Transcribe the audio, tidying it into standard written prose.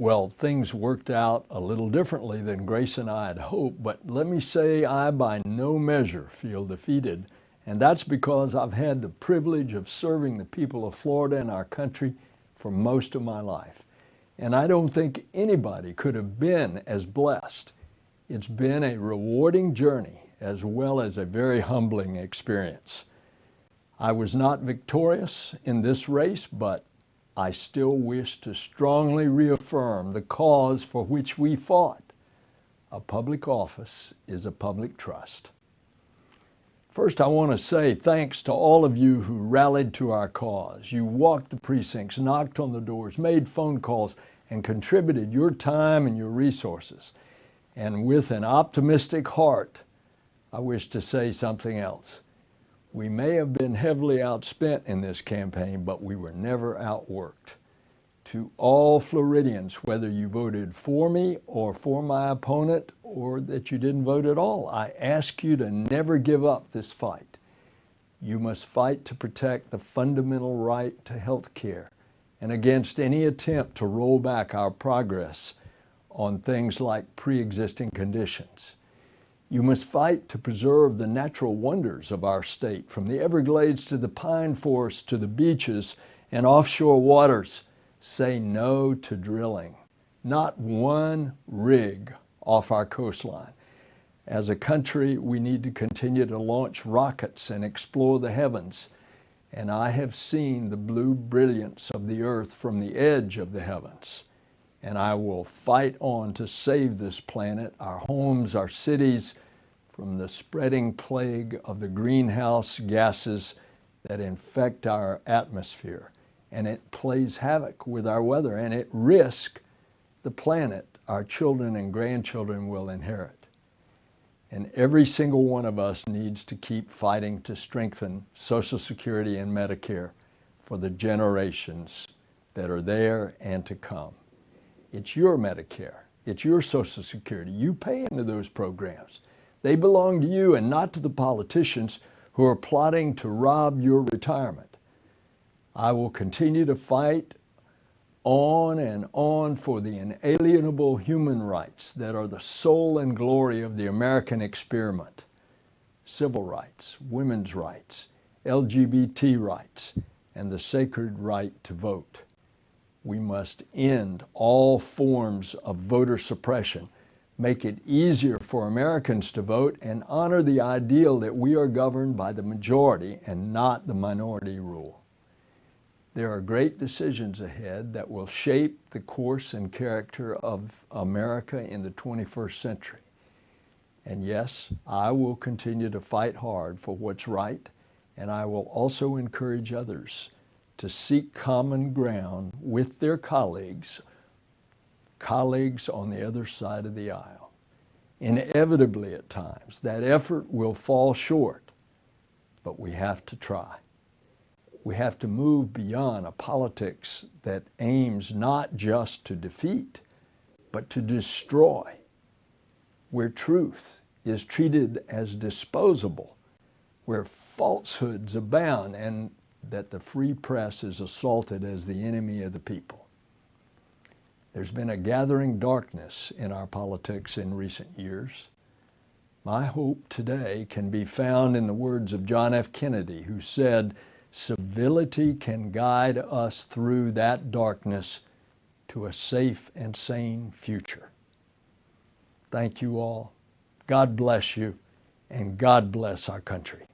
Well, things worked out a little differently than Grace and I had hoped, but let me say I by no measure feel defeated, and that's because I've had the privilege of serving the people of Florida and our country for most of my life. And I don't think anybody could have been as blessed. It's been a rewarding journey as well as a very humbling experience. I was not victorious in this race, but I still wish to strongly reaffirm the cause for which we fought. A public office is a public trust. First, I want to say thanks to all of you who rallied to our cause. You walked the precincts, knocked on the doors, made phone calls, and contributed your time and your resources. And with an optimistic heart, I wish to say something else. We may have been heavily outspent in this campaign, but we were never outworked. To all Floridians, whether you voted for me or for my opponent or that you didn't vote at all, I ask you to never give up this fight. You must fight to protect the fundamental right to health care and against any attempt to roll back our progress on things like pre-existing conditions. You must fight to preserve the natural wonders of our state, from the Everglades to the pine forests to the beaches and offshore waters. Say no to drilling. Not one rig off our coastline. As a country, we need to continue to launch rockets and explore the heavens. And I have seen the blue brilliance of the earth from the edge of the heavens. And I will fight on to save this planet, our homes, our cities, from the spreading plague of the greenhouse gases that infect our atmosphere. And it plays havoc with our weather, and it risks the planet our children and grandchildren will inherit. And every single one of us needs to keep fighting to strengthen Social Security and Medicare for the generations that are there and to come. It's your Medicare. It's your Social Security. You pay into those programs. They belong to you and not to the politicians who are plotting to rob your retirement. I will continue to fight on and on for the inalienable human rights that are the soul and glory of the American experiment. Civil rights, women's rights, LGBT rights, and the sacred right to vote. We must end all forms of voter suppression, make it easier for Americans to vote, and honor the ideal that we are governed by the majority and not the minority rule. There are great decisions ahead that will shape the course and character of America in the 21st century. And yes, I will continue to fight hard for what's right, and I will also encourage others to seek common ground with their colleagues on the other side of the aisle. Inevitably at times, that effort will fall short, but we have to try. We have to move beyond a politics that aims not just to defeat, but to destroy, where truth is treated as disposable, where falsehoods abound, and that the free press is assaulted as the enemy of the people. There's been a gathering darkness in our politics in recent years. My hope today can be found in the words of John F. Kennedy, who said, "Civility can guide us through that darkness to a safe and sane future." Thank you all. God bless you, and God bless our country.